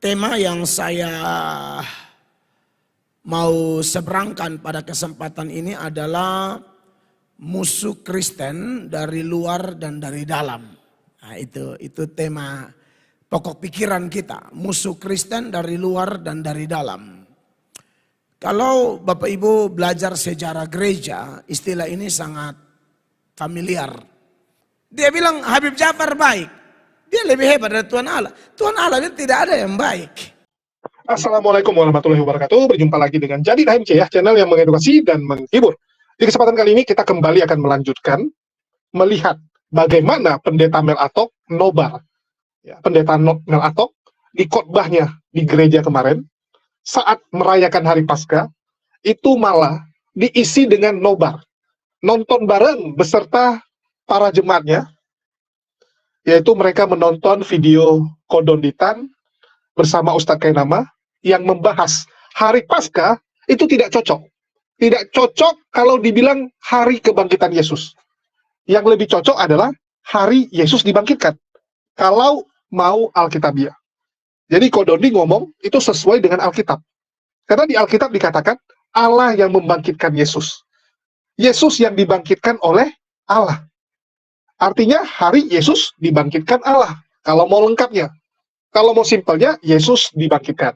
Tema yang saya mau seberangkan pada kesempatan ini adalah musuh Kristen dari luar dan dari dalam. Nah, itu tema pokok pikiran kita, musuh Kristen dari luar dan dari dalam. Kalau Bapak Ibu belajar sejarah gereja, istilah ini sangat familiar. Dia bilang Habib Ja'far baik, dia lebih hebat dari Tuhan Allah. Tuhan Allah ini tidak ada yang baik. Assalamualaikum warahmatullahi wabarakatuh. Berjumpa lagi dengan Jadi HMC ya, channel yang mengedukasi dan menghibur. Di kesempatan kali ini kita kembali akan melanjutkan melihat bagaimana pendeta Mel Atok nobar. Ya, pendeta Mel Atok di khotbahnya di gereja kemarin saat merayakan hari Paskah itu malah diisi dengan nobar. Nonton bareng beserta para jemaatnya, yaitu mereka menonton video Kodonditan bersama Ustadz Kainama yang membahas hari Paskah itu tidak cocok. Tidak cocok kalau dibilang hari kebangkitan Yesus. Yang lebih cocok adalah hari Yesus dibangkitkan. Kalau mau Alkitabiah. Jadi Kodondi ngomong itu sesuai dengan Alkitab. Karena di Alkitab dikatakan Allah yang membangkitkan Yesus. Yesus yang dibangkitkan oleh Allah. Artinya hari Yesus dibangkitkan Allah. Kalau mau lengkapnya. Kalau mau simpelnya, Yesus dibangkitkan.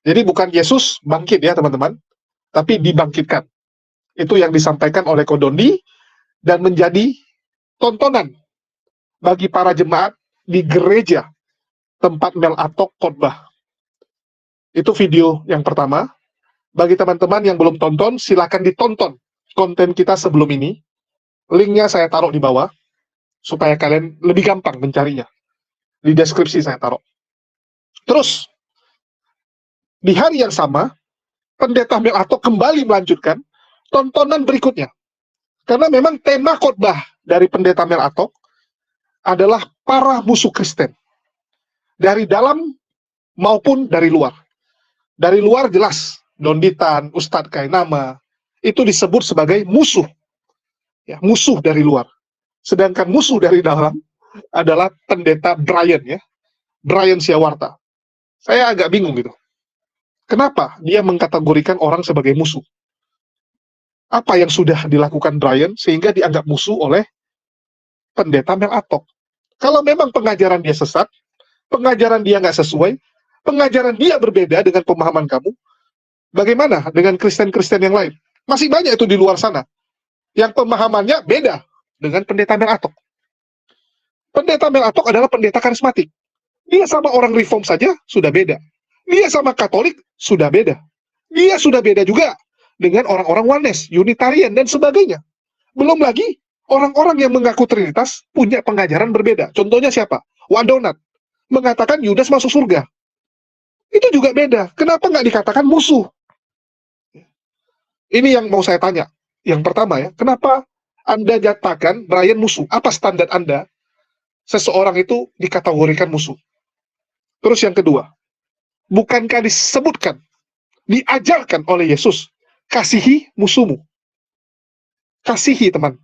Jadi bukan Yesus bangkit ya teman-teman, tapi dibangkitkan. Itu yang disampaikan oleh Kodondi dan menjadi tontonan bagi para jemaat di gereja tempat Mel Atok khotbah. Itu video yang pertama. Bagi teman-teman yang belum tonton, silakan ditonton konten kita sebelum ini. Linknya saya taruh di bawah, supaya kalian lebih gampang mencarinya. Di deskripsi saya taruh. Terus, di hari yang sama, pendeta Mel Atok kembali melanjutkan tontonan berikutnya. Karena memang tema khotbah dari pendeta Mel Atok adalah para musuh Kristen. Dari dalam maupun dari luar. Dari luar jelas, Donditan, Ustadz Kainama, itu disebut sebagai musuh. Ya, musuh dari luar. Sedangkan musuh dari dalam adalah pendeta Brian ya. Brian Siawarta. Saya agak bingung gitu. Kenapa dia mengkategorikan orang sebagai musuh? Apa yang sudah dilakukan Brian sehingga dianggap musuh oleh pendeta Mel Atok? Kalau memang pengajaran dia sesat, pengajaran dia nggak sesuai, pengajaran dia berbeda dengan pemahaman kamu, bagaimana dengan Kristen-Kristen yang lain? Masih banyak itu di luar sana yang pemahamannya beda dengan pendeta Mel Atok. Pendeta Mel Atok adalah pendeta karismatik. Dia sama orang reform saja sudah beda. Dia sama Katolik sudah beda. Dia sudah beda juga dengan orang-orang Oneness, Unitarian, dan sebagainya. Belum lagi orang-orang yang mengaku Trinitas punya pengajaran berbeda. Contohnya siapa? Wadonat. Mengatakan Yudas masuk surga. Itu juga beda. Kenapa nggak dikatakan musuh? Ini yang mau saya tanya. Yang pertama ya, kenapa Anda nyatakan Brian musuh? Apa standar Anda? Seseorang itu dikategorikan musuh. Terus yang kedua, bukankah disebutkan, diajarkan oleh Yesus, kasihi musuhmu? Kasihi teman,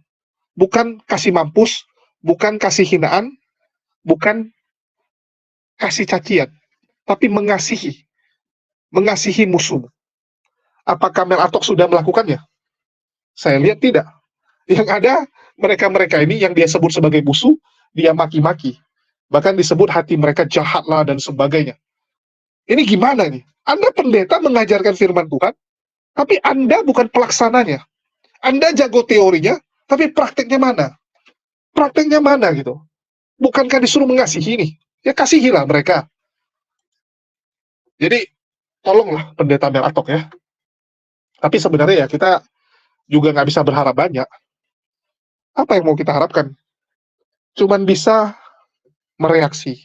bukan kasih mampus, bukan kasih hinaan, bukan kasih cacian, tapi mengasihi, mengasihi musuhmu. Apakah Mel Atok sudah melakukannya? Saya lihat tidak. Yang ada, mereka-mereka ini yang dia sebut sebagai musuh, dia maki-maki. Bahkan disebut hati mereka jahatlah dan sebagainya. Ini gimana nih? Anda pendeta mengajarkan firman Tuhan, tapi Anda bukan pelaksananya. Anda jago teorinya, tapi prakteknya mana? Prakteknya mana gitu? Bukankah disuruh mengasihi nih? Ya kasihilah mereka. Jadi, tolonglah pendeta Mel Atok ya. Tapi sebenarnya ya kita juga nggak bisa berharap banyak. Apa yang mau kita harapkan? Cuman bisa mereaksi.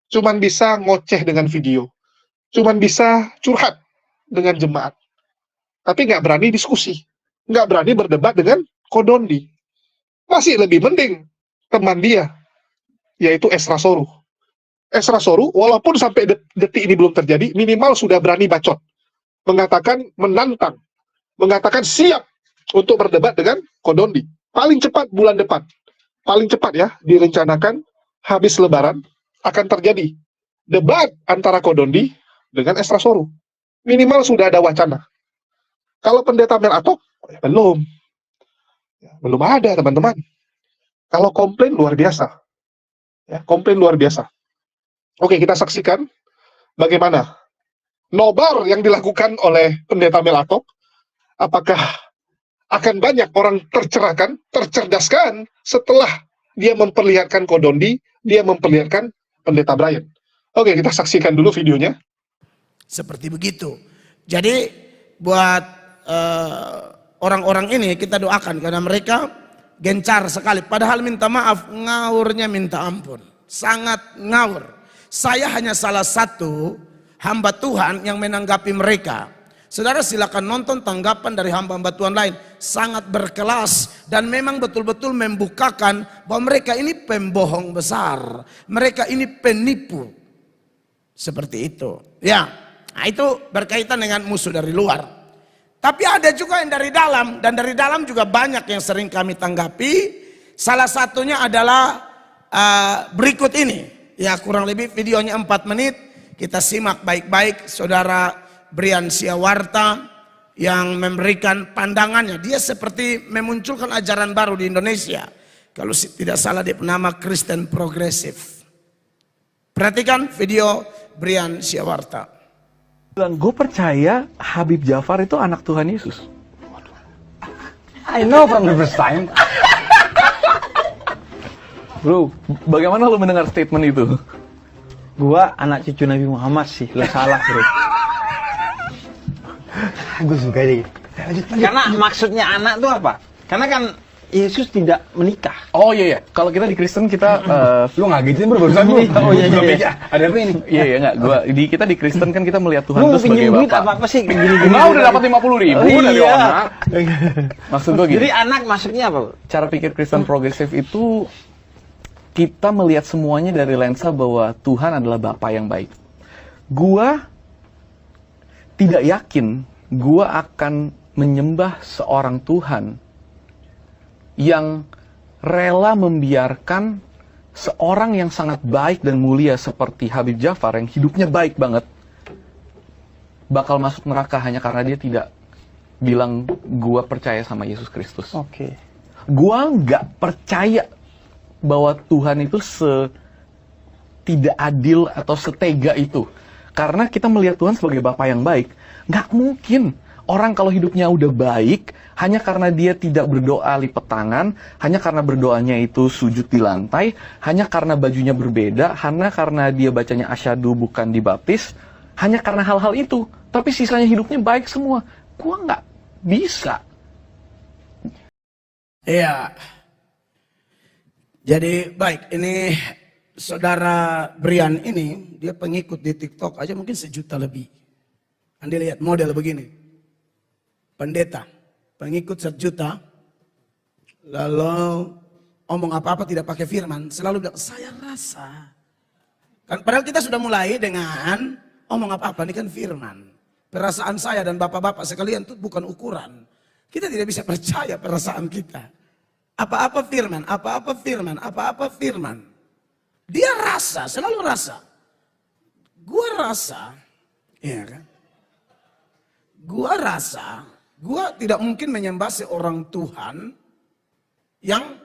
Cuman bisa ngoceh dengan video. Cuman bisa curhat dengan jemaat. Tapi nggak berani diskusi. Nggak berani berdebat dengan Kodondi. Masih lebih mending teman dia, yaitu Esra Soru. Esra Soru, walaupun sampai detik ini belum terjadi, minimal sudah berani bacot. Mengatakan menantang. Mengatakan siap untuk berdebat dengan Kodondi. Paling cepat bulan depan. Paling cepat ya, direncanakan habis Lebaran akan terjadi debat antara Kodondi dengan Esra Soru. Minimal sudah ada wacana. Kalau pendeta Mel Atok, belum. Belum ada, teman-teman. Kalau komplain luar biasa. Ya, komplain luar biasa. Oke, kita saksikan bagaimana nobar yang dilakukan oleh pendeta Mel Atok. Apakah akan banyak orang tercerahkan, tercerdaskan setelah dia memperlihatkan Kodondi, dia memperlihatkan pendeta Brian. Oke, kita saksikan dulu videonya. Seperti begitu. Jadi buat orang-orang ini kita doakan karena mereka gencar sekali. Padahal minta maaf, ngawurnya minta ampun. Sangat ngawur. Saya hanya salah satu hamba Tuhan yang menanggapi mereka. Saudara silakan nonton tanggapan dari hamba-hamba Tuhan lain. Sangat berkelas dan memang betul-betul membukakan bahwa mereka ini pembohong besar. Mereka ini penipu. Seperti itu. Ya, nah itu berkaitan dengan musuh dari luar. Tapi ada juga yang dari dalam. Dan dari dalam juga banyak yang sering kami tanggapi. Salah satunya adalah berikut ini. Ya kurang lebih videonya 4 menit. Kita simak baik-baik saudara Brian Siawarta yang memberikan pandangannya. Dia seperti memunculkan ajaran baru di Indonesia. Kalau tidak salah dia bernama Kristen Progresif. Perhatikan video Brian Siawarta. Bilang, gue percaya Habib Jafar itu anak Tuhan Yesus. I know from the first time. Bro, bagaimana lo mendengar statement itu? Gua anak cucu Nabi Muhammad sih, lo salah bro. Gue suka deh. Karena maksudnya anak tuh apa? Karena kan Yesus tidak menikah. Oh iya, kalau kita di Kristen kita Lu ngagetin bro barusan bro. Oh iya. Ada apa ini? iya enggak, kita di Kristen kan kita melihat Tuhan Lu itu sebagai pinjem duit Bapa. apa sih? Gini-gini. Enggak, udah dapat 50.000 dari anak. Maksud gue gini. Jadi anak maksudnya apa? Bro? Cara pikir Kristen progresif itu kita melihat semuanya dari lensa bahwa Tuhan adalah Bapa yang baik. Gua tidak yakin gua akan menyembah seorang Tuhan yang rela membiarkan seorang yang sangat baik dan mulia seperti Habib Jafar yang hidupnya baik banget bakal masuk neraka hanya karena dia tidak bilang gua percaya sama Yesus Kristus. Oke. Gua nggak percaya bahwa Tuhan itu tidak adil atau setega itu. Karena kita melihat Tuhan sebagai Bapa yang baik. Nggak mungkin orang kalau hidupnya udah baik, hanya karena dia tidak berdoa lipat tangan, hanya karena berdoanya itu sujud di lantai, hanya karena bajunya berbeda, hanya karena dia bacanya asyhadu bukan dibaptis, hanya karena hal-hal itu. Tapi sisanya hidupnya baik semua. Gua nggak bisa. Iya. Jadi baik, ini saudara Brian ini, dia pengikut di TikTok aja mungkin 1 juta lebih. Anda lihat model begini. Pendeta, pengikut 1 juta, lalu omong apa-apa tidak pakai firman, selalu bilang, saya rasa. Kan, padahal kita sudah mulai dengan omong apa-apa, ini kan firman. Perasaan saya dan bapak-bapak sekalian itu bukan ukuran. Kita tidak bisa percaya perasaan kita. Apa-apa firman, apa-apa firman, apa-apa firman. Dia rasa, selalu rasa. Gua rasa, iya kan? Gua rasa, gua tidak mungkin menyembah seorang Tuhan yang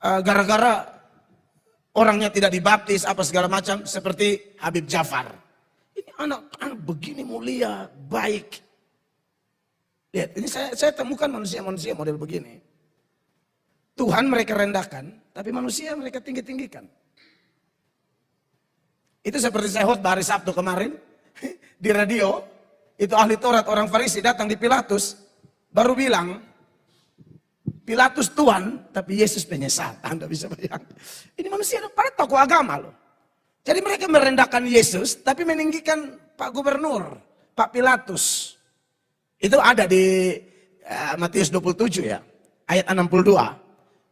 gara-gara orangnya tidak dibaptis, apa segala macam, seperti Habib Jafar. Ini anak begini mulia, baik. Lihat, ini saya temukan manusia-manusia model begini. Tuhan mereka rendahkan, tapi manusia mereka tinggi-tinggikan. Itu seperti saya khotbah hari Sabtu kemarin di radio, itu ahli Taurat orang Farisi datang di Pilatus, baru bilang, Pilatus Tuhan, tapi Yesus penyesat. Anda bisa bayangkan. Ini manusia pada tokoh agama loh. Jadi mereka merendahkan Yesus, tapi meninggikan Pak Gubernur, Pak Pilatus. Itu ada di Matius 27 ya, ayat 62.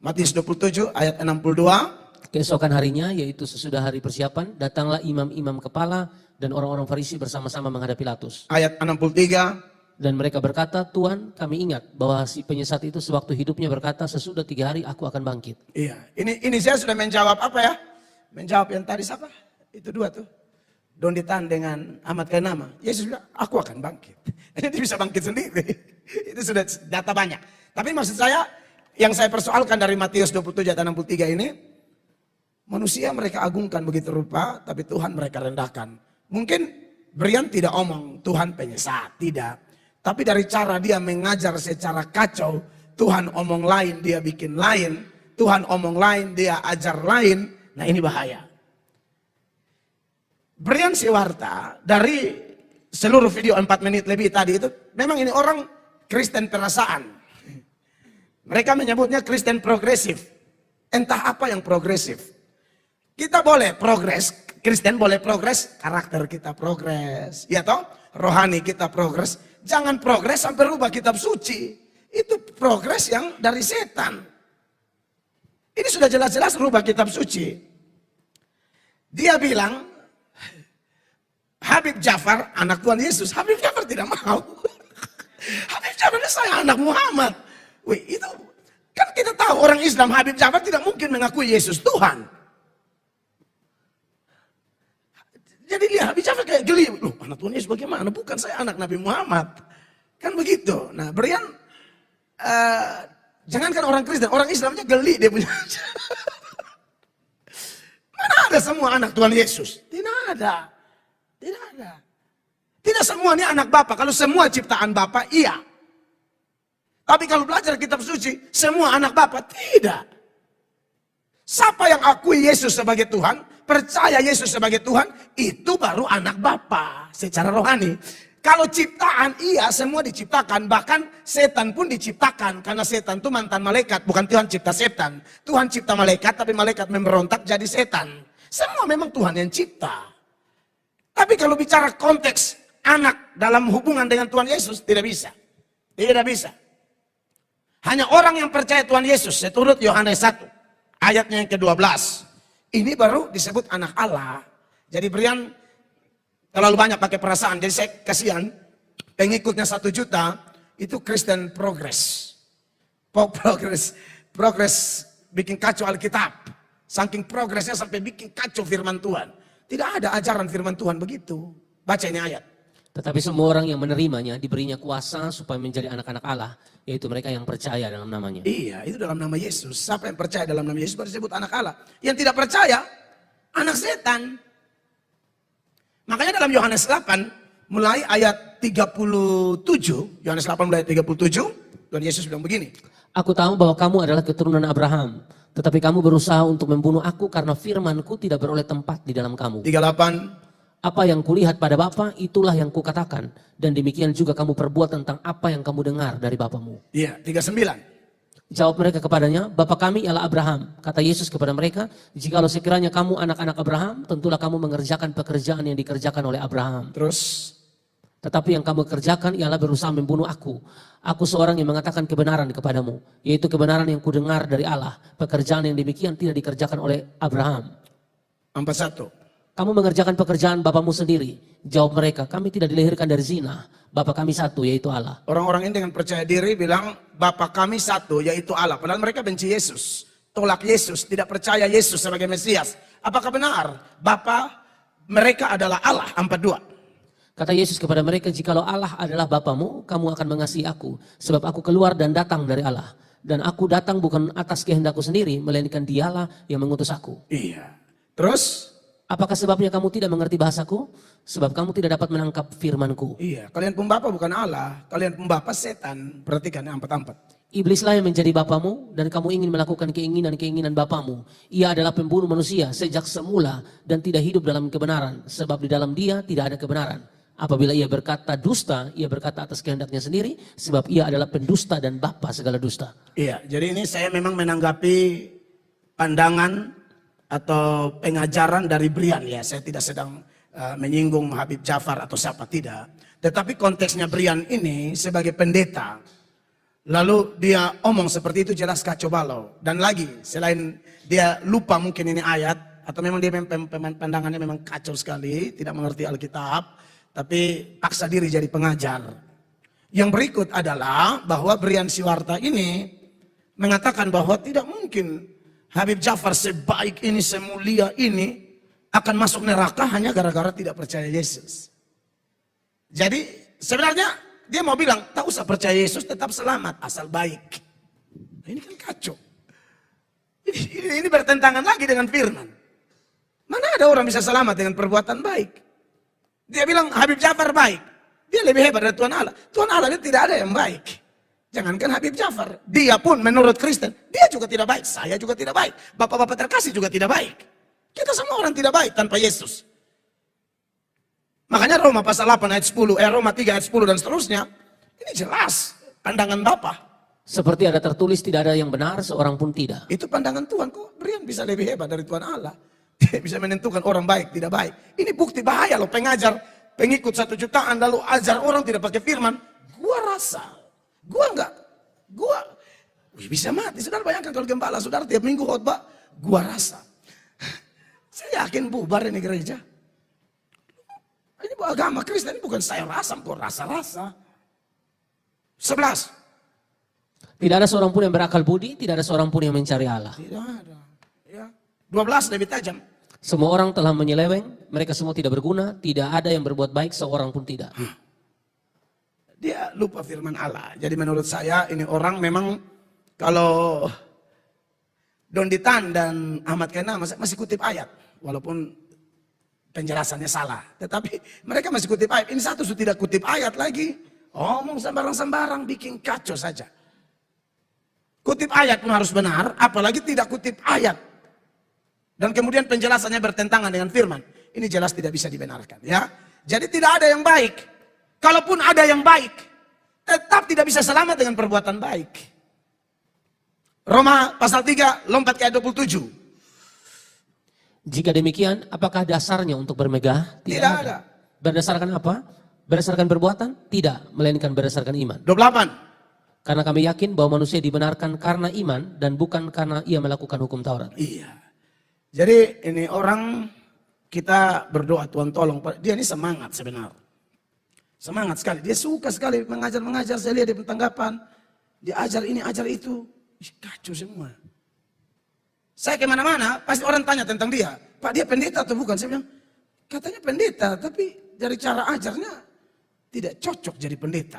Matius 27 ayat 62. Keesokan harinya, yaitu sesudah hari persiapan, datanglah imam-imam kepala dan orang-orang Farisi bersama-sama menghadap Pilatus. Ayat 63. Dan mereka berkata, Tuhan kami ingat bahwa si penyesat itu sewaktu hidupnya berkata, sesudah 3 hari aku akan bangkit. Iya, ini saya sudah menjawab apa ya? Menjawab yang tadi siapa? Itu dua tuh. Donditan dengan Ahmad Kainama. Yesus bilang, aku akan bangkit. Dia bisa bangkit sendiri. Itu sudah data banyak. Tapi maksud saya, yang saya persoalkan dari Matius 27 ayat 63 ini, manusia mereka agungkan begitu rupa, tapi Tuhan mereka rendahkan. Mungkin Brian tidak omong, Tuhan penyesat. Tidak. Tapi dari cara dia mengajar secara kacau, Tuhan omong lain, dia bikin lain. Tuhan omong lain, dia ajar lain. Nah ini bahaya. Brian Siwarta dari seluruh video 4 menit lebih tadi itu, memang ini orang Kristen perasaan. Mereka menyebutnya Kristen progresif. Entah apa yang progresif. Kita boleh progres, Kristen boleh progres, karakter kita progres. Ya toh, rohani kita progres. Jangan progres sampai rubah kitab suci. Itu progres yang dari setan. Ini sudah jelas-jelas rubah kitab suci. Dia bilang, Habib Jafar anak Tuhan Yesus. Habib Jafar tidak mau. Habib Jafar saya anak Muhammad. Wih, itu kan kita tahu orang Islam Habib Jafar tidak mungkin mengakui Yesus Tuhan. Jadi dia Habib Jafar kayak geli. Loh, anak Tuhan Yesus bagaimana? Bukan saya anak Nabi Muhammad. Kan begitu. Nah, Brian jangankan orang Kristen, orang Islamnya geli dia punya. Mana ada semua anak Tuhan Yesus? Tidak ada. Tidak ada. Tidak semua ini anak Bapa. Kalau semua ciptaan Bapa, iya. Tapi kalau belajar kitab suci, semua anak Bapa, tidak. Siapa yang akui Yesus sebagai Tuhan, percaya Yesus sebagai Tuhan, itu baru anak Bapa secara rohani. Kalau ciptaan, iya semua diciptakan. Bahkan setan pun diciptakan. Karena setan itu mantan malaikat. Bukan Tuhan cipta setan. Tuhan cipta malaikat, tapi malaikat memberontak jadi setan. Semua memang Tuhan yang cipta. Tapi kalau bicara konteks anak dalam hubungan dengan Tuhan Yesus, tidak bisa. Tidak bisa. Hanya orang yang percaya Tuhan Yesus, seturut Yohanes 1, ayatnya yang ke-12. Ini baru disebut anak Allah. Jadi Brian terlalu banyak pakai perasaan, jadi saya kasihan pengikutnya 1 juta itu Kristen progress. Progress bikin kacau Alkitab. Saking progresnya sampai bikin kacau firman Tuhan. Tidak ada ajaran firman Tuhan begitu. Baca ini ayat. Tetapi semua orang yang menerimanya diberinya kuasa supaya menjadi anak-anak Allah, yaitu mereka yang percaya dalam namanya. Iya, itu dalam nama Yesus. Siapa yang percaya dalam nama Yesus baru disebut anak Allah. Yang tidak percaya, anak setan. Makanya dalam Yohanes 8, mulai ayat 37, Yohanes 8 mulai ayat 37, Tuhan Yesus bilang begini. Aku tahu bahwa kamu adalah keturunan Abraham, tetapi kamu berusaha untuk membunuh aku karena firmanku tidak beroleh tempat di dalam kamu. 38. Apa yang kulihat pada Bapa, itulah yang kukatakan. Dan demikian juga kamu perbuat tentang apa yang kamu dengar dari Bapamu. Iya, 39. Jawab mereka kepadanya, Bapa kami ialah Abraham. Kata Yesus kepada mereka, jikalau sekiranya kamu anak-anak Abraham, tentulah kamu mengerjakan pekerjaan yang dikerjakan oleh Abraham. Terus, tetapi yang kamu kerjakan ialah berusaha membunuh aku. Aku seorang yang mengatakan kebenaran kepadamu, yaitu kebenaran yang kudengar dari Allah. Pekerjaan yang demikian tidak dikerjakan oleh Abraham. 41. Kamu mengerjakan pekerjaan bapamu sendiri. Jawab mereka, kami tidak dilahirkan dari zina. Bapa kami satu, yaitu Allah. Orang-orang ini dengan percaya diri bilang, Bapa kami satu, yaitu Allah. Padahal mereka benci Yesus. Tolak Yesus, tidak percaya Yesus sebagai Mesias. Apakah benar? Bapa mereka adalah Allah. 42. Kata Yesus kepada mereka, jikalau Allah adalah Bapamu, kamu akan mengasihi aku. Sebab aku keluar dan datang dari Allah. Dan aku datang bukan atas kehendakku sendiri, melainkan dialah yang mengutus aku. Iya. Terus? Apakah sebabnya kamu tidak mengerti bahasaku? Sebab kamu tidak dapat menangkap firmanku. Iya, kalian pembapa bukan Allah. Kalian pembapa setan. Perhatikan 44. Iblislah yang menjadi bapamu dan kamu ingin melakukan keinginan-keinginan bapamu. Ia adalah pembunuh manusia sejak semula dan tidak hidup dalam kebenaran. Sebab di dalam dia tidak ada kebenaran. Apabila ia berkata dusta, ia berkata atas kehendaknya sendiri. Sebab ia adalah pendusta dan bapa segala dusta. Iya, jadi ini saya memang menanggapi pandangan atau pengajaran dari Brian ya. Saya tidak sedang menyinggung Habib Jafar atau siapa, tidak. Tetapi konteksnya Brian ini sebagai pendeta. Lalu dia omong seperti itu jelas kacau balau. Dan lagi selain dia lupa mungkin ini ayat. Atau memang dia pandangannya memang kacau sekali. Tidak mengerti Alkitab. Tapi paksa diri jadi pengajar. Yang berikut adalah bahwa Brian Siwarta ini mengatakan bahwa tidak mungkin Habib Jafar sebaik ini, semulia ini, akan masuk neraka hanya gara-gara tidak percaya Yesus. Jadi sebenarnya dia mau bilang, tak usah percaya Yesus, tetap selamat asal baik. Nah, ini kan kacau. Ini bertentangan lagi dengan firman. Mana ada orang bisa selamat dengan perbuatan baik? Dia bilang Habib Ja'far baik. Dia lebih hebat dari Tuhan Allah. Tuhan Allah ini tidak ada yang baik. Jangankan Habib Ja'far. Dia pun menurut Kristen, dia juga tidak baik. Saya juga tidak baik. Bapak-bapak terkasih juga tidak baik. Kita semua orang tidak baik tanpa Yesus. Makanya Roma pasal 8 ayat 10, Roma 3 ayat 10 dan seterusnya. Ini jelas pandangan Bapa. Seperti ada tertulis tidak ada yang benar, seorang pun tidak. Itu pandangan Tuhan. Kok Brian bisa lebih hebat dari Tuhan Allah? Dia bisa menentukan orang baik, tidak baik. Ini bukti bahaya loh, pengajar, pengikut 1 jutaan lalu ajar orang tidak pakai firman. Gua rasa, gua bisa mati. Saudara bayangkan kalau gembala saudara tiap minggu khotbah, gua rasa. Saya yakin bubar ini gereja. Ini agama Kristen, ini bukan saya rasa, kok rasa-rasa. 11. Tidak ada seorang pun yang berakal budi, tidak ada seorang pun yang mencari Allah. Tidak ada. Ya. 12 lebih tajam. Semua orang telah menyeleweng, mereka semua tidak berguna, tidak ada yang berbuat baik, seorang pun tidak. Dia lupa firman Allah. Jadi menurut saya ini orang memang kalau Donditan dan Ahmad Kena masih kutip ayat. Walaupun penjelasannya salah. Tetapi mereka masih kutip ayat. Ini satu sudah tidak kutip ayat lagi. Omong sembarang-sembarang bikin kacau saja. Kutip ayat pun harus benar. Apalagi tidak kutip ayat. Dan kemudian penjelasannya bertentangan dengan firman. Ini jelas tidak bisa dibenarkan. Ya. Jadi tidak ada yang baik. Kalaupun ada yang baik. Tetap tidak bisa selamat dengan perbuatan baik. Roma pasal 3 lompat ke ayat 27. Jika demikian, apakah dasarnya untuk bermegah? Tidak ada. Berdasarkan apa? Berdasarkan perbuatan? Tidak, melainkan berdasarkan iman. 28. Karena kami yakin bahwa manusia dibenarkan karena iman dan bukan karena ia melakukan hukum Taurat. Iya. Jadi ini orang kita berdoa Tuhan tolong. Dia ini semangat sebenarnya. Semangat sekali. Dia suka sekali mengajar. Saya lihat di tanggapan. Dia ajar ini, ajar itu. Kacau semua. Saya kemana-mana, pasti orang tanya tentang dia. Pak, dia pendeta atau bukan? Saya bilang, katanya pendeta, tapi dari cara ajarnya tidak cocok jadi pendeta.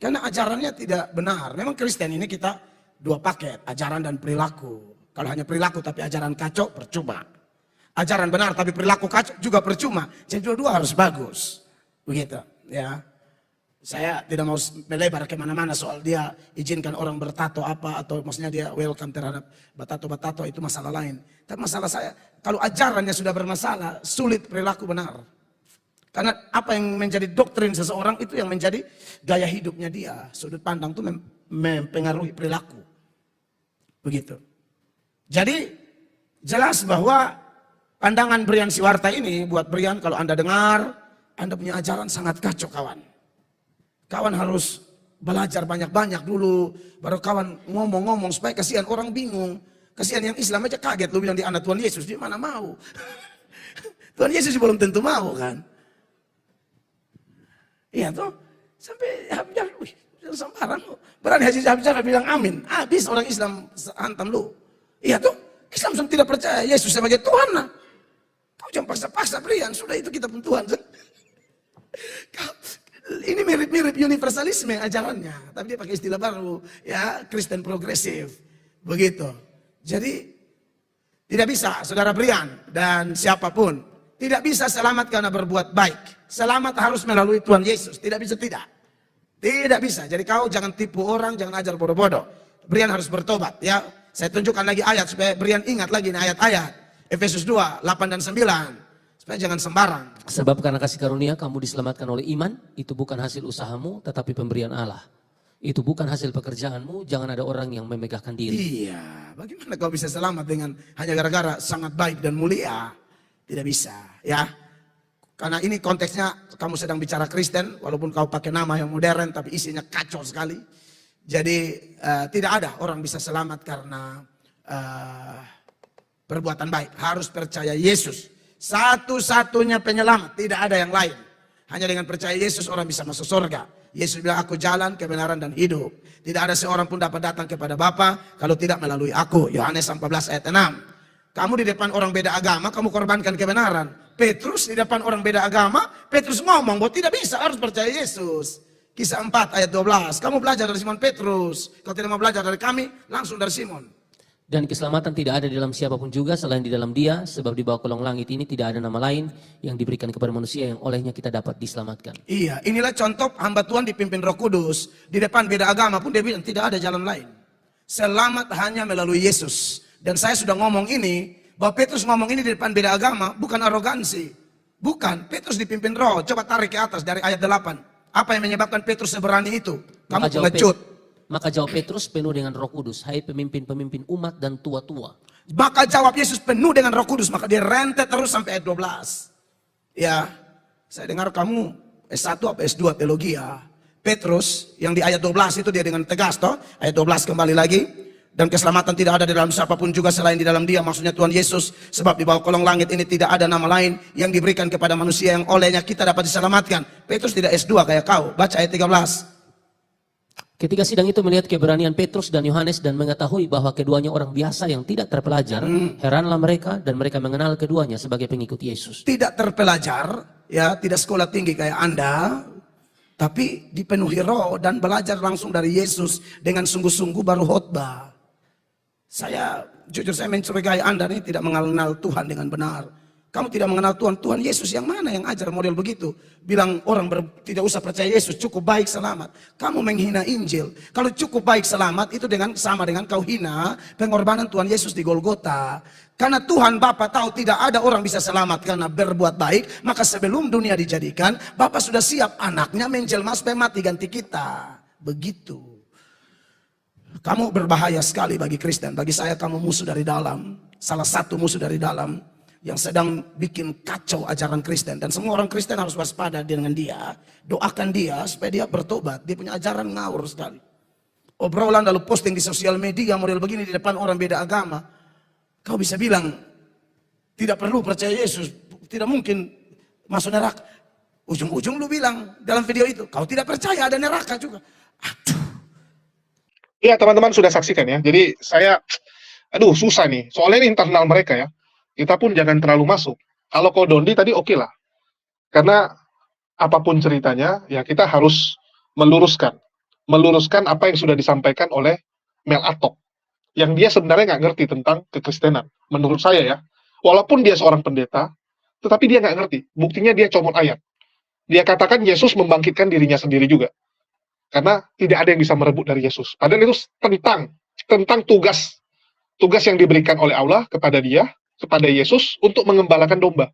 Karena ajarannya tidak benar. Memang Kristen ini kita dua paket, ajaran dan perilaku. Kalau hanya perilaku tapi ajaran kacau, percuma. Ajaran benar tapi perilaku kacau juga percuma. Jadi dua-dua harus bagus. Begitu, ya. Saya tidak mau melebar kemana-mana soal dia izinkan orang bertato apa atau maksudnya dia welcome terhadap batato-batato itu masalah lain. Tapi masalah saya, kalau ajarannya sudah bermasalah, sulit perilaku benar. Karena apa yang menjadi doktrin seseorang itu yang menjadi gaya hidupnya dia. Sudut pandang itu mempengaruhi perilaku. Begitu. Jadi jelas bahwa pandangan Brian Siwarta ini buat Brian kalau Anda dengar, Anda punya ajaran sangat kacau kawan. Kawan harus belajar banyak-banyak dulu. Baru kawan ngomong-ngomong supaya kasihan orang bingung. Kasihan yang Islam aja kaget. Lu bilang di anak Tuhan Yesus. Dia mana mau. Tuhan Yesus belum tentu mau kan. Iya toh. Sampai Habib wih sembarang. Berani Haji Habib bilang amin. Habis orang Islam hantam lu. Iya toh. Islam tidak percaya Yesus sebagai Tuhan lah. Kau jangan paksa-paksa Brian. Sudah itu kita pun Tuhan. Ini mirip-mirip universalisme ajarannya, tapi dia pakai istilah baru, ya Kristen progresif, begitu. Jadi tidak bisa, saudara Brian dan siapapun tidak bisa selamat karena berbuat baik. Selamat harus melalui Tuhan Yesus, tidak bisa tidak bisa. Jadi kau jangan tipu orang, jangan ajar bodoh-bodoh. Brian harus bertobat, ya. Saya tunjukkan lagi ayat supaya Brian ingat lagi ayat-ayat. Efesus 2, 8 dan 9. Supaya jangan sembarang. Sebab karena kasih karunia kamu diselamatkan oleh iman, itu bukan hasil usahamu tetapi pemberian Allah. Itu bukan hasil pekerjaanmu, jangan ada orang yang memegahkan diri. Iya, bagaimana kau bisa selamat dengan hanya gara-gara sangat baik dan mulia? Tidak bisa, ya. Karena ini konteksnya kamu sedang bicara Kristen, walaupun kau pakai nama yang modern tapi isinya kacau sekali. Jadi tidak ada orang bisa selamat karena perbuatan baik. Harus percaya Yesus. Satu-satunya penyelamat, tidak ada yang lain. Hanya dengan percaya Yesus orang bisa masuk surga. Yesus bilang aku jalan, kebenaran dan hidup. Tidak ada seorang pun dapat datang kepada Bapa kalau tidak melalui aku. Yohanes 14 ayat 6. Kamu di depan orang beda agama, kamu korbankan kebenaran. Petrus di depan orang beda agama, Petrus ngomong bahwa tidak bisa, harus percaya Yesus. Kisah 4 ayat 12. Kamu belajar dari Simon Petrus. Kalau tidak mau belajar dari kami, langsung dari Simon. Dan keselamatan tidak ada di dalam siapapun juga selain di dalam Dia, sebab di bawah kolong langit ini tidak ada nama lain yang diberikan kepada manusia yang olehnya kita dapat diselamatkan. Iya, inilah contoh hamba Tuhan dipimpin Roh Kudus. Di depan beda agama pun dia bilang tidak ada jalan lain. Selamat hanya melalui Yesus. Dan saya sudah ngomong ini, bahwa Petrus ngomong ini di depan beda agama, bukan arogansi. Bukan, Petrus dipimpin Roh. Coba tarik ke atas dari ayat 8. Apa yang menyebabkan Petrus seberani itu? Kamu pengecut. Maka jawab Petrus penuh dengan Roh Kudus, hai pemimpin-pemimpin umat dan tua-tua. Maka jawab Yesus penuh dengan Roh Kudus, maka dia rentet terus sampai ayat 12. Ya, saya dengar kamu S1 apa S2 teologi ya. Petrus yang di ayat 12 itu dia dengan tegas toh, ayat 12 kembali lagi. Dan keselamatan tidak ada di dalam siapapun juga selain di dalam Dia, maksudnya Tuhan Yesus. Sebab di bawah kolong langit ini tidak ada nama lain yang diberikan kepada manusia yang olehnya kita dapat diselamatkan. Petrus tidak S2 kayak kau. Baca ayat 13. Ketika sidang itu melihat keberanian Petrus dan Yohanes dan mengetahui bahwa keduanya orang biasa yang tidak terpelajar, heranlah mereka dan mereka mengenal keduanya sebagai pengikut Yesus. Tidak terpelajar, ya, tidak sekolah tinggi kayak Anda, tapi dipenuhi Roh dan belajar langsung dari Yesus dengan sungguh-sungguh baru khotbah. Saya jujur saya mencurigai Anda ini tidak mengenal Tuhan dengan benar. Kamu tidak mengenal Tuhan. Tuhan Yesus yang mana yang ajar model begitu? Bilang orang tidak usah percaya Yesus, cukup baik selamat. Kamu menghina Injil. Kalau cukup baik selamat itu sama dengan kau hina pengorbanan Tuhan Yesus di Golgota. Karena Tuhan Bapa tahu tidak ada orang bisa selamat karena berbuat baik. Maka sebelum dunia dijadikan, Bapa sudah siap anaknya menjelma supaya mati ganti kita. Begitu. Kamu berbahaya sekali bagi Kristen. Bagi saya kamu musuh dari dalam. Salah satu musuh dari dalam yang sedang bikin kacau ajaran Kristen. Dan semua orang Kristen harus waspada dengan dia. Doakan dia supaya dia bertobat. Dia punya ajaran ngawur sekali. Obrolan lalu posting di sosial media model begini di depan orang beda agama. Kau bisa bilang tidak perlu percaya Yesus. Tidak mungkin masuk neraka. Ujung-ujung lu bilang dalam video itu, kau tidak percaya ada neraka juga. Aduh. Iya, teman-teman sudah saksikan ya. Jadi saya, susah nih. Soalnya ini internal mereka ya. Kita pun jangan terlalu masuk. Kalau kau Dondi tadi oke lah. Karena apapun ceritanya, ya kita harus meluruskan. Meluruskan apa yang sudah disampaikan oleh Mel Atok. Yang dia sebenarnya nggak ngerti tentang kekristenan. Menurut saya ya. Walaupun dia seorang pendeta, tetapi dia nggak ngerti. Buktinya dia comot ayat. Dia katakan Yesus membangkitkan dirinya sendiri juga. Karena tidak ada yang bisa merebut dari Yesus. Padahal itu tentang tugas yang diberikan oleh Allah kepada dia, kepada Yesus untuk mengembalakan domba.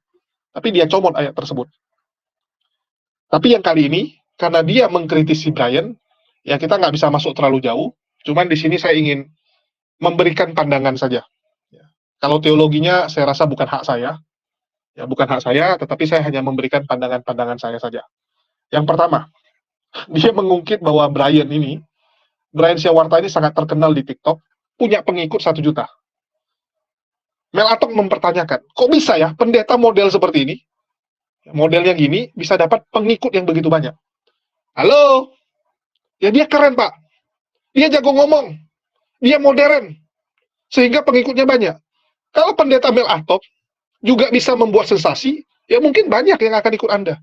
Tapi dia comot ayat tersebut. Tapi yang kali ini, karena dia mengkritisi Brian, ya kita nggak bisa masuk terlalu jauh. Cuman di sini saya ingin memberikan pandangan saja. Ya. Kalau teologinya saya rasa bukan hak saya. Ya, bukan hak saya, tetapi saya hanya memberikan pandangan-pandangan saya saja. Yang pertama, dia mengungkit bahwa Brian Syawarta ini sangat terkenal di TikTok, punya pengikut 1 juta. Mel Atok mempertanyakan, kok bisa ya pendeta model seperti ini, modelnya gini, bisa dapat pengikut yang begitu banyak? Halo? Ya dia keren Pak. Dia jago ngomong. Dia modern. Sehingga pengikutnya banyak. Kalau pendeta Mel Atok juga bisa membuat sensasi, ya mungkin banyak yang akan ikut Anda.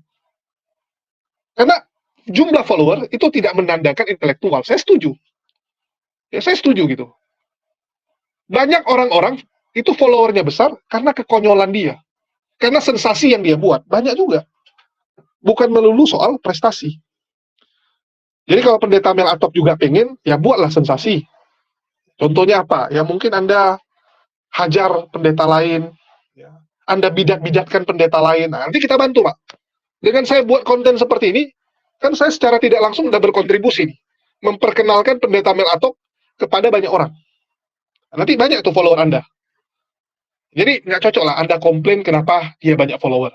Karena jumlah follower itu tidak menandakan intelektual. Saya setuju. Ya saya setuju gitu. Banyak orang-orang itu followernya besar karena kekonyolan dia. Karena sensasi yang dia buat. Banyak juga. Bukan melulu soal prestasi. Jadi kalau pendeta Mel Atok juga pengen, ya buatlah sensasi. Contohnya apa? Ya mungkin Anda hajar pendeta lain. Ya. Anda bidat-bidatkan pendeta lain. Nah, nanti kita bantu Pak. Dengan saya buat konten seperti ini, kan saya secara tidak langsung sudah berkontribusi. Memperkenalkan pendeta Mel Atok kepada banyak orang. Nanti banyak tuh follower Anda. Jadi nggak cocok lah Anda komplain kenapa dia banyak follower.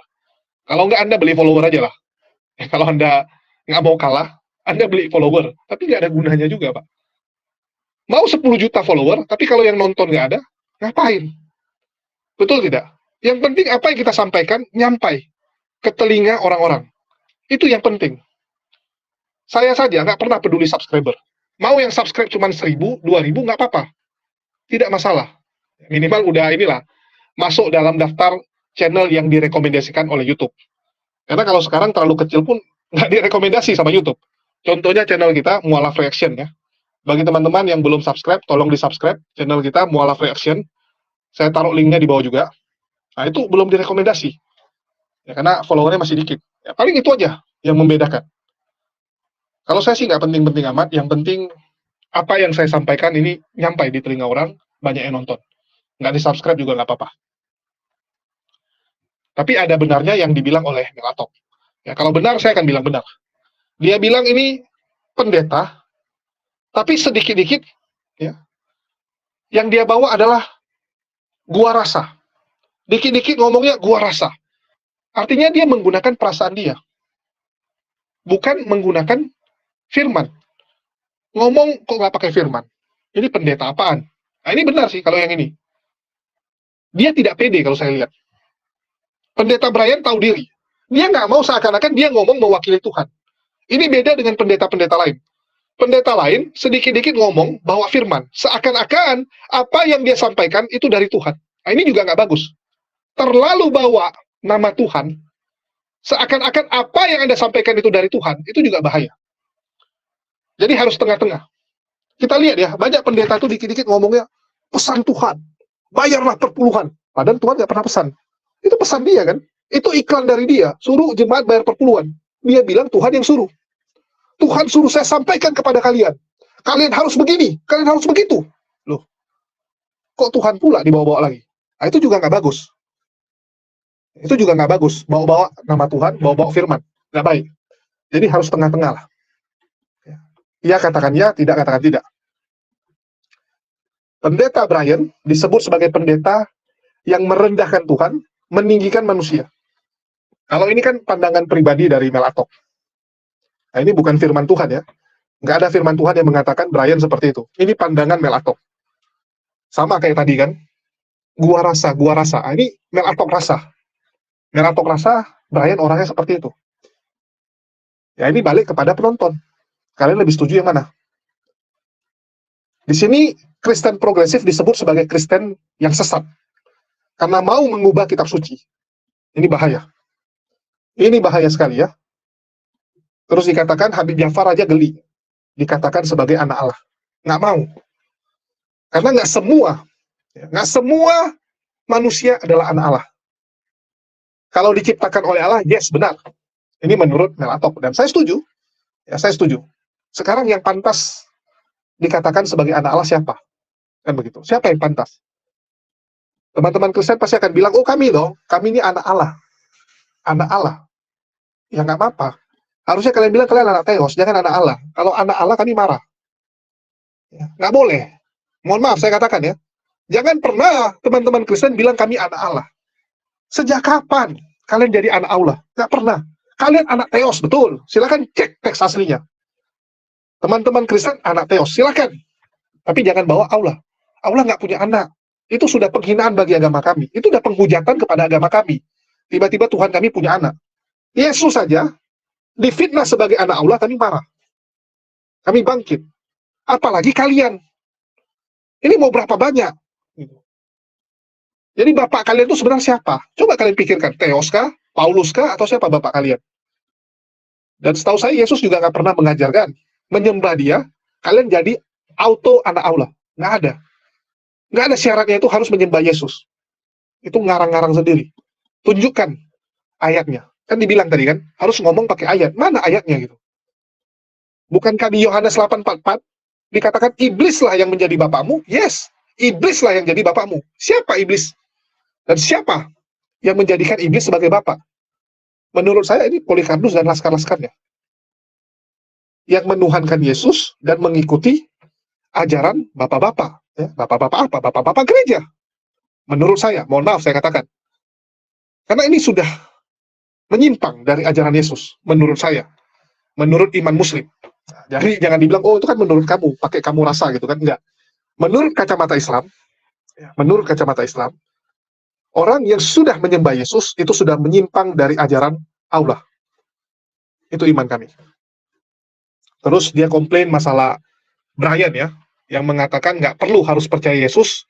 Kalau nggak Anda beli follower aja lah. Kalau Anda nggak mau kalah, Anda beli follower. Tapi nggak ada gunanya juga Pak. Mau 10 juta follower, tapi kalau yang nonton nggak ada, ngapain? Betul tidak? Yang penting apa yang kita sampaikan, nyampai ke telinga orang-orang. Itu yang penting. Saya saja nggak pernah peduli subscriber. Mau yang subscribe cuma 1.000, 2.000, nggak apa-apa. Tidak masalah. Minimal udah inilah. masuk dalam daftar channel yang direkomendasikan oleh YouTube. Karena kalau sekarang terlalu kecil pun nggak direkomendasi sama YouTube. Contohnya channel kita, Mualaf Reaction ya. Bagi teman-teman yang belum subscribe, tolong di-subscribe channel kita, Mualaf Reaction. Saya taruh linknya di bawah juga. Nah, itu belum direkomendasi. Ya, karena followernya masih dikit. Ya, paling itu aja yang membedakan. Kalau saya sih nggak penting-penting amat, yang penting apa yang saya sampaikan ini nyampai di telinga orang, banyak yang nonton. Nggak di-subscribe juga nggak apa-apa. Tapi ada benarnya yang dibilang oleh Melatok. Ya, kalau benar, saya akan bilang benar. Dia bilang ini pendeta, tapi sedikit-dikit ya, yang dia bawa adalah gua rasa. Dikit-dikit ngomongnya gua rasa. Artinya dia menggunakan perasaan dia. Bukan menggunakan firman. Ngomong kok nggak pakai firman. Ini pendeta apaan? Nah, ini benar sih kalau yang ini. Dia tidak pede kalau saya lihat. Pendeta Brian tahu diri. Dia nggak mau seakan-akan dia ngomong mewakili Tuhan. Ini beda dengan pendeta-pendeta lain. Pendeta lain sedikit-dikit ngomong bawa firman. Seakan-akan apa yang dia sampaikan itu dari Tuhan. Nah, ini juga nggak bagus. Terlalu bawa nama Tuhan, seakan-akan apa yang Anda sampaikan itu dari Tuhan, itu juga bahaya. Jadi harus tengah-tengah. Kita lihat ya, banyak pendeta itu dikit-dikit ngomongnya, pesan Tuhan, bayarlah perpuluhan. Padahal Tuhan nggak pernah pesan. Itu pesan dia kan? Itu iklan dari dia, suruh jemaat bayar perpuluhan. Dia bilang Tuhan yang suruh. Tuhan suruh saya sampaikan kepada kalian. Kalian harus begini, kalian harus begitu. Loh, kok Tuhan pula dibawa-bawa lagi? Nah, itu juga nggak bagus. Itu juga nggak bagus. Bawa-bawa nama Tuhan, bawa-bawa firman. Nggak baik. Jadi harus tengah-tengah lah. Ya katakan ya, tidak katakan tidak. Pendeta Brian disebut sebagai pendeta yang merendahkan Tuhan, meninggikan manusia. Kalau ini kan pandangan pribadi dari Melatok. Nah, ini bukan firman Tuhan ya. Nggak ada firman Tuhan yang mengatakan Brian seperti itu. Ini pandangan Melatok. Sama kayak tadi kan. Gua rasa. Nah, ini Melatok rasa. Melatok rasa Brian orangnya seperti itu. Ya ini balik kepada penonton. Kalian lebih setuju yang mana? Di sini Kristen progresif disebut sebagai Kristen yang sesat. Karena mau mengubah kitab suci. Ini bahaya. Ini bahaya sekali ya. Terus dikatakan Habib Jafar aja geli. Dikatakan sebagai anak Allah. Nggak mau. Karena nggak semua manusia adalah anak Allah. Kalau diciptakan oleh Allah, yes, benar. Ini menurut Melatok. Dan saya setuju. Ya, saya setuju. Sekarang yang pantas dikatakan sebagai anak Allah siapa? Kan begitu. Siapa yang pantas? Teman-teman Kristen pasti akan bilang, oh kami loh, kami ini anak Allah. Anak Allah. Ya nggak apa-apa. Harusnya kalian bilang kalian anak Theos, jangan anak Allah. Kalau anak Allah kami marah. Ya, nggak boleh. Mohon maaf saya katakan ya. Jangan pernah teman-teman Kristen bilang kami anak Allah. Sejak kapan kalian jadi anak Allah? Nggak pernah. Kalian anak Theos, betul. Silakan cek teks aslinya. Teman-teman Kristen anak Theos, silakan. Tapi jangan bawa Allah. Allah nggak punya anak. Itu sudah penghinaan bagi agama kami. Itu sudah penghujatan kepada agama kami. Tiba-tiba Tuhan kami punya anak. Yesus saja difitnah sebagai anak Allah, kami marah. Kami bangkit. Apalagi kalian. Ini mau berapa banyak? Jadi bapak kalian itu sebenarnya siapa? Coba kalian pikirkan. Theos kah? Paulus kah? Atau siapa bapak kalian? Dan setahu saya Yesus juga nggak pernah mengajarkan. Menyembah dia, kalian jadi auto anak Allah. Nggak ada. Nggak ada syaratnya itu harus menyembah Yesus. Itu ngarang-ngarang sendiri. Tunjukkan ayatnya. Kan dibilang tadi kan, harus ngomong pakai ayat. Mana ayatnya gitu? Bukankah di Yohanes 8:44 dikatakan iblislah yang menjadi bapakmu? Yes, iblislah yang jadi bapakmu. Siapa iblis? Dan siapa yang menjadikan iblis sebagai bapak? Menurut saya ini Polikarpus dan laskar-laskarnya. Yang menuhankan Yesus dan mengikuti ajaran bapak-bapak. Ya, bapak-bapak apa? Bapak-bapak gereja. Menurut saya, mohon maaf saya katakan. Karena ini sudah menyimpang dari ajaran Yesus, menurut saya. Menurut iman muslim. Jadi jangan dibilang, oh itu kan menurut kamu, pakai kamu rasa gitu kan. Enggak. Menurut kacamata Islam, orang yang sudah menyembah Yesus, itu sudah menyimpang dari ajaran Allah. Itu iman kami. Terus dia komplain masalah Brian ya, yang mengatakan nggak perlu harus percaya Yesus,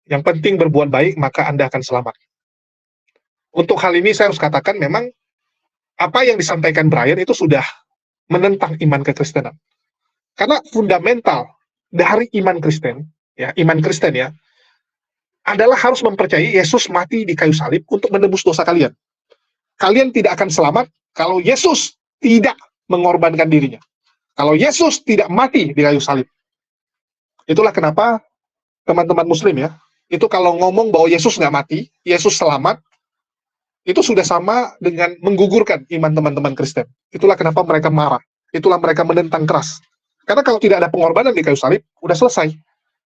Yang penting berbuat baik, maka Anda akan selamat. Untuk hal ini saya harus katakan memang apa yang disampaikan Brian itu sudah menentang iman kekristenan. Karena fundamental dari iman Kristen, ya, adalah harus mempercayai Yesus mati di kayu salib untuk menebus dosa kalian. Kalian tidak akan selamat kalau Yesus tidak mengorbankan dirinya. Kalau Yesus tidak mati di kayu salib. Itulah kenapa teman-teman muslim ya, itu kalau ngomong bahwa Yesus nggak mati, Yesus selamat, itu sudah sama dengan menggugurkan iman teman-teman Kristen. Itulah kenapa mereka marah. Itulah mereka menentang keras. Karena kalau tidak ada pengorbanan di kayu salib, udah selesai.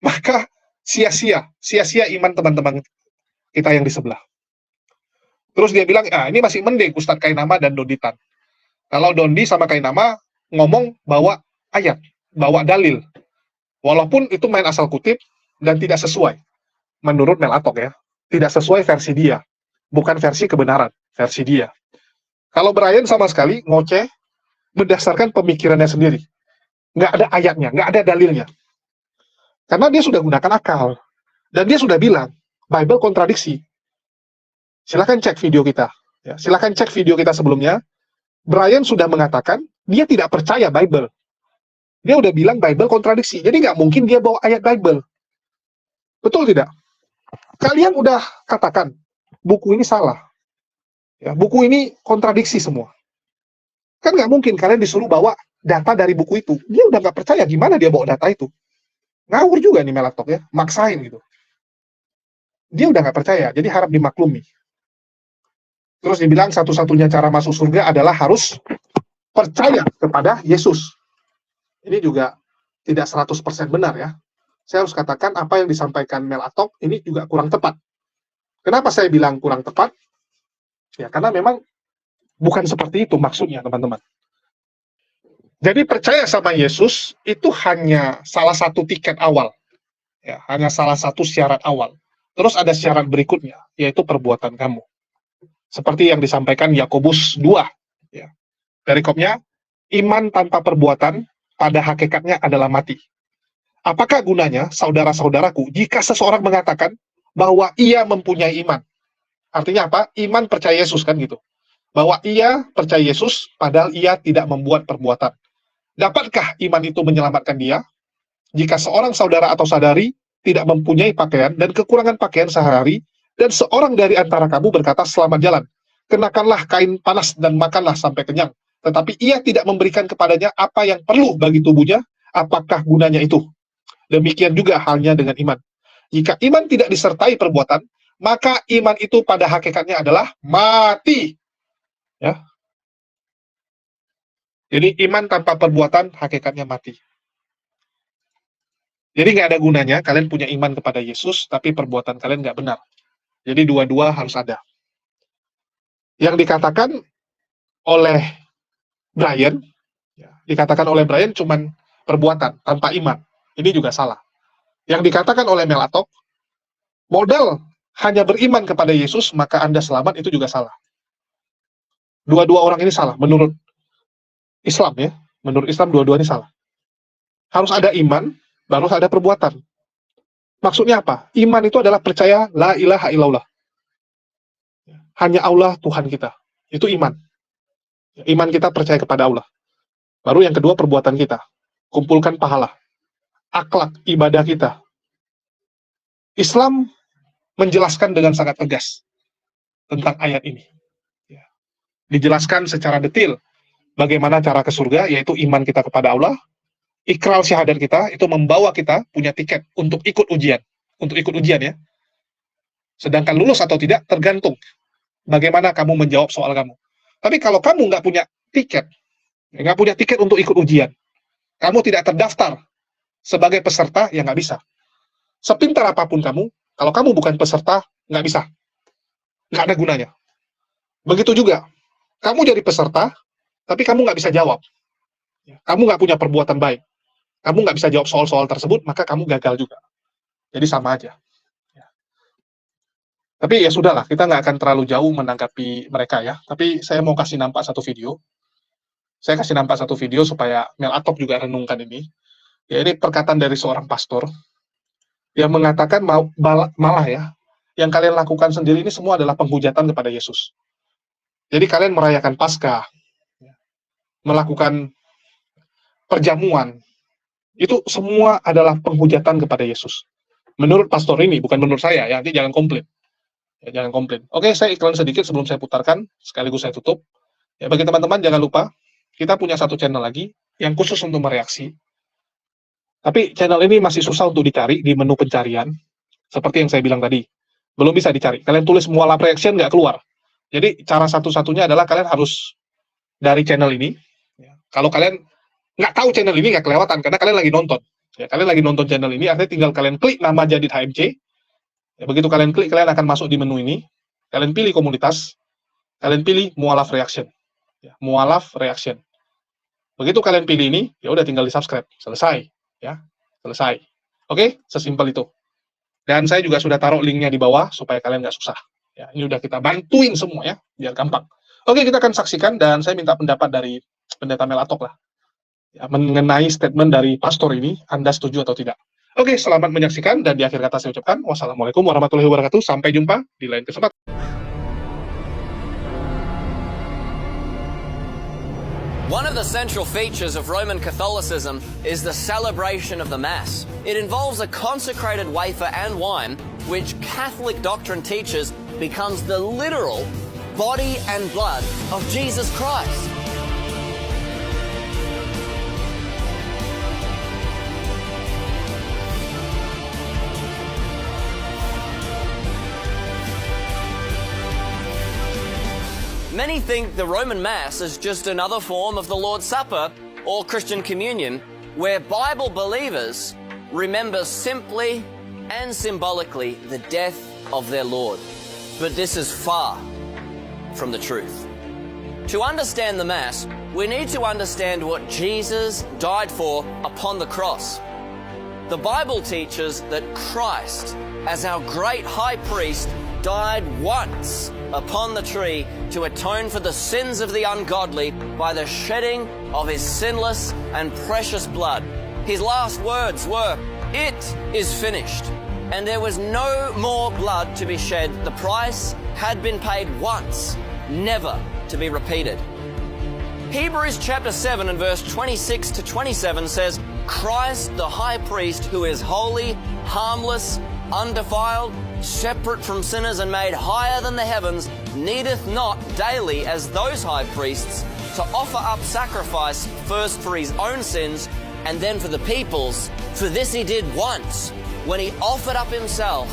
Maka sia-sia iman teman-teman kita yang di sebelah. Terus dia bilang, ini masih mending Ustadz Kainama dan Donditan. Kalau Dondi sama Kainama ngomong bawa ayat, bawa dalil. Walaupun itu main asal kutip dan tidak sesuai. Menurut Mel Atok ya, tidak sesuai versi dia. Bukan versi kebenaran, versi dia. Kalau Brian sama sekali ngoceh berdasarkan pemikirannya sendiri. Nggak ada ayatnya, nggak ada dalilnya. Karena dia sudah gunakan akal. Dan dia sudah bilang, Bible kontradiksi. Silakan cek video kita. Ya, silakan cek video kita sebelumnya. Brian sudah mengatakan, dia tidak percaya Bible. Dia udah bilang Bible kontradiksi. Jadi nggak mungkin dia bawa ayat Bible. Betul tidak? Kalian udah katakan, buku ini salah. Ya, buku ini kontradiksi semua. Kan nggak mungkin kalian disuruh bawa data dari buku itu. Dia udah nggak percaya, gimana dia bawa data itu? Ngawur juga nih Mel Atok ya, maksain gitu. Dia udah nggak percaya, jadi harap dimaklumi. Terus dibilang satu-satunya cara masuk surga adalah harus percaya kepada Yesus. Ini juga tidak 100% benar ya. Saya harus katakan apa yang disampaikan Mel Atok ini juga kurang tepat. Kenapa saya bilang kurang tepat? Ya karena memang bukan seperti itu maksudnya teman-teman. Jadi percaya sama Yesus itu hanya salah satu tiket awal. Ya, hanya salah satu syarat awal. Terus ada syarat berikutnya, yaitu perbuatan kamu. Seperti yang disampaikan Yakobus 2. Ya. Perikopnya, iman tanpa perbuatan pada hakikatnya adalah mati. Apakah gunanya, saudara-saudaraku, jika seseorang mengatakan bahwa ia mempunyai iman? Artinya apa? Iman percaya Yesus kan gitu. Bahwa ia percaya Yesus, padahal ia tidak membuat perbuatan. Dapatkah iman itu menyelamatkan dia? Jika seorang saudara atau saudari tidak mempunyai pakaian dan kekurangan pakaian sehari-hari, dan seorang dari antara kamu berkata, selamat jalan, kenakanlah kain panas dan makanlah sampai kenyang, tetapi ia tidak memberikan kepadanya apa yang perlu bagi tubuhnya, apakah gunanya itu? Demikian juga halnya dengan iman. Jika iman tidak disertai perbuatan, maka iman itu pada hakikatnya adalah mati. Ya. Jadi iman tanpa perbuatan hakikatnya mati. Jadi nggak ada gunanya kalian punya iman kepada Yesus, tapi perbuatan kalian nggak benar. Jadi dua-dua harus ada. Yang dikatakan oleh Brian, cuman perbuatan tanpa iman. Ini juga salah. Yang dikatakan oleh Mel Atok, modal hanya beriman kepada Yesus, maka Anda selamat, itu juga salah. Dua-dua orang ini salah, menurut Islam ya. Menurut Islam dua-duanya salah. Harus ada iman, baru ada perbuatan. Maksudnya apa? Iman itu adalah percaya la ilaha illallah. Hanya Allah Tuhan kita. Itu iman. Iman kita percaya kepada Allah. Baru yang kedua perbuatan kita. Kumpulkan pahala. Akhlak ibadah kita. Islam menjelaskan dengan sangat tegas tentang ayat ini. Dijelaskan secara detail bagaimana cara ke surga, yaitu iman kita kepada Allah. Ikrar syahadat kita itu membawa kita punya tiket untuk ikut ujian. Untuk ikut ujian ya. Sedangkan lulus atau tidak tergantung bagaimana kamu menjawab soal kamu. Tapi kalau kamu nggak punya tiket untuk ikut ujian, kamu tidak terdaftar sebagai peserta, ya nggak bisa. Sepintar apapun kamu, kalau kamu bukan peserta, nggak bisa. Nggak ada gunanya. Begitu juga, kamu jadi peserta, tapi kamu nggak bisa jawab. Kamu nggak punya perbuatan baik. Kamu nggak bisa jawab soal-soal tersebut, maka kamu gagal juga. Jadi sama aja. Tapi ya sudahlah, kita nggak akan terlalu jauh menanggapi mereka ya. Tapi saya mau kasih nampak satu video. Saya kasih nampak satu video supaya Mel Atok juga renungkan ini. Ya ini perkataan dari seorang pastor. yang mengatakan malah ya, yang kalian lakukan sendiri ini semua adalah penghujatan kepada Yesus. Jadi kalian merayakan Paskah, melakukan perjamuan, itu semua adalah penghujatan kepada Yesus. Menurut pastor ini, bukan menurut saya, ya, nanti jangan komplain. Ya, jangan komplain. Oke, saya iklan sedikit sebelum saya putarkan, sekaligus saya tutup. Ya, bagi teman-teman jangan lupa, kita punya satu channel lagi yang khusus untuk mereaksi. Tapi channel ini masih susah untuk dicari di menu pencarian, seperti yang saya bilang tadi. Belum bisa dicari. Kalian tulis mualaf reaction nggak keluar. Jadi cara satu-satunya adalah kalian harus dari channel ini. Ya. Kalau kalian nggak tahu channel ini nggak kelewatan karena kalian lagi nonton. Ya, kalian lagi nonton channel ini, artinya tinggal kalian klik nama Jadid HMC. Ya, begitu kalian klik, kalian akan masuk di menu ini. Kalian pilih komunitas, kalian pilih mualaf reaction. Ya, mualaf reaction. Begitu kalian pilih ini, ya udah tinggal di subscribe, selesai. Ya, selesai. Oke, sesimpel itu. Dan saya juga sudah taruh linknya di bawah supaya kalian nggak susah. Ya, ini udah kita bantuin semua ya, biar gampang. Oke, kita akan saksikan dan saya minta pendapat dari Pendeta Mel Atok lah. Ya, mengenai statement dari pastor ini, Anda setuju atau tidak? Oke, selamat menyaksikan dan di akhir kata saya ucapkan wassalamualaikum warahmatullahi wabarakatuh. Sampai jumpa di lain kesempatan. One of the central features of Roman Catholicism is the celebration of the Mass. It involves a consecrated wafer and wine, which Catholic doctrine teaches becomes the literal body and blood of Jesus Christ. Many think the Roman Mass is just another form of the Lord's Supper or Christian communion, where Bible believers remember simply and symbolically the death of their Lord. But this is far from the truth. To understand the Mass, we need to understand what Jesus died for upon the cross. The Bible teaches that Christ, as our great high priest, died once upon the tree to atone for the sins of the ungodly by the shedding of his sinless and precious blood. His last words were, "It is finished." And there was no more blood to be shed. The price had been paid once, never to be repeated. Hebrews chapter 7 and verse 26 to 27 says, Christ the high priest, who is holy, harmless, undefiled, separate from sinners and made higher than the heavens, needeth not daily as those high priests to offer up sacrifice first for his own sins and then for the people's. For this he did once, when he offered up himself.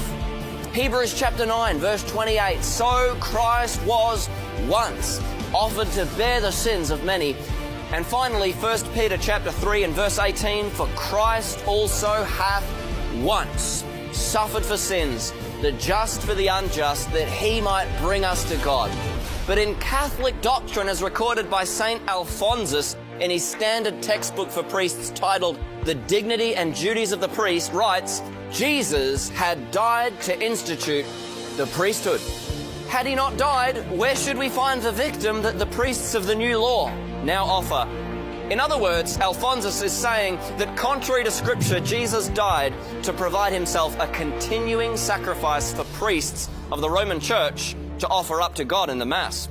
Hebrews chapter 9 verse 28, so Christ was once offered to bear the sins of many. And finally, 1 Peter chapter 3 and verse 18, for Christ also hath once suffered for sins, the just for the unjust, that he might bring us to God. But in Catholic doctrine, as recorded by St. Alphonsus in his standard textbook for priests titled The Dignity and Duties of the Priest, writes, Jesus had died to institute the priesthood. Had he not died, where should we find the victim that the priests of the new law now offer? In other words, Alphonsus is saying that contrary to Scripture, Jesus died to provide himself a continuing sacrifice for priests of the Roman Church to offer up to God in the Mass.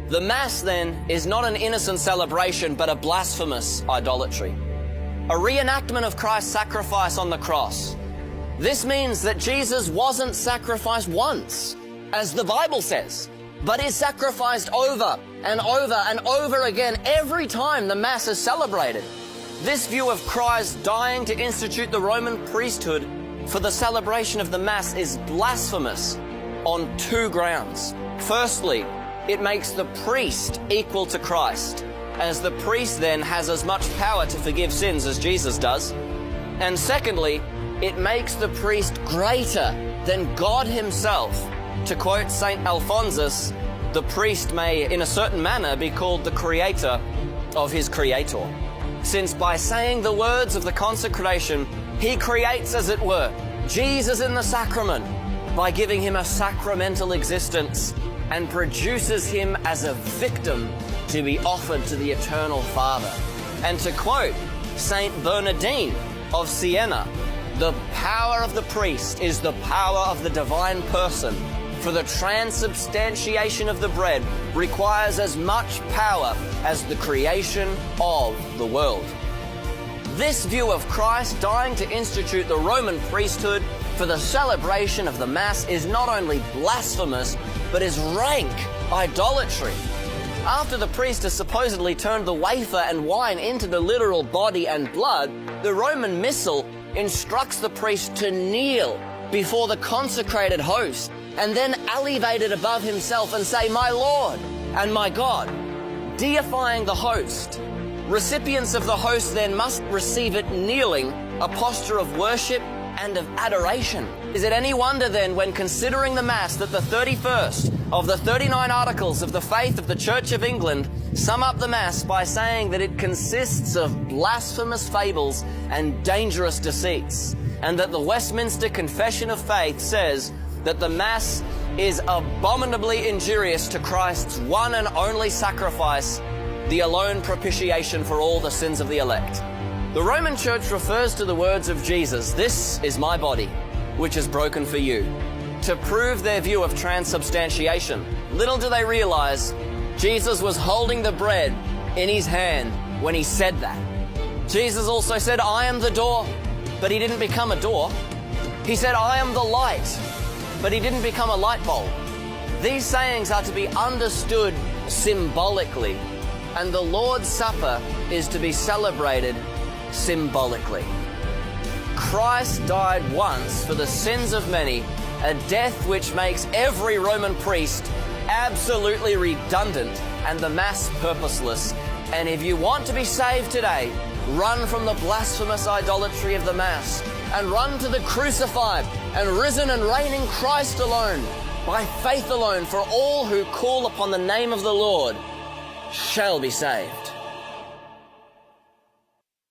The Mass, then, is not an innocent celebration, but a blasphemous idolatry. A reenactment of Christ's sacrifice on the cross. This means that Jesus wasn't sacrificed once, as the Bible says, but is sacrificed over and over and over again every time the Mass is celebrated. This view of Christ dying to institute the Roman priesthood for the celebration of the Mass is blasphemous on two grounds. Firstly, it makes the priest equal to Christ, as the priest then has as much power to forgive sins as Jesus does. And secondly, it makes the priest greater than God himself. To quote St. Alphonsus, the priest may, in a certain manner, be called the creator of his creator. Since by saying the words of the consecration, he creates, as it were, Jesus in the sacrament by giving him a sacramental existence and produces him as a victim to be offered to the eternal Father. And to quote Saint Bernardine of Siena, The power of the priest is the power of the divine person. For the transubstantiation of the bread requires as much power as the creation of the world. This view of Christ dying to institute the Roman priesthood for the celebration of the Mass is not only blasphemous, but is rank idolatry. After the priest has supposedly turned the wafer and wine into the literal body and blood, the Roman Missal instructs the priest to kneel before the consecrated host and then elevate it above himself and say, "My Lord and my God," deifying the host. Recipients of the host then must receive it kneeling, a posture of worship and of adoration. Is it any wonder then, when considering the Mass, that the 31st of the 39 articles of the faith of the Church of England sum up the Mass by saying that it consists of blasphemous fables and dangerous deceits, and that the Westminster Confession of Faith says that the Mass is abominably injurious to Christ's one and only sacrifice, the alone propitiation for all the sins of the elect. The Roman Church refers to the words of Jesus, "This is my body, which is broken for you," to prove their view of transubstantiation. Little do they realize, Jesus was holding the bread in his hand when he said that. Jesus also said, "I am the door," but he didn't become a door. He said, "I am the light," but he didn't become a light bulb. These sayings are to be understood symbolically, and the Lord's Supper is to be celebrated symbolically. Christ died once for the sins of many, a death which makes every Roman priest absolutely redundant and the Mass purposeless. And if you want to be saved today, run from the blasphemous idolatry of the Mass and run to the crucified and risen and reigning Christ alone, by faith alone, for all who call upon the name of the Lord shall be saved.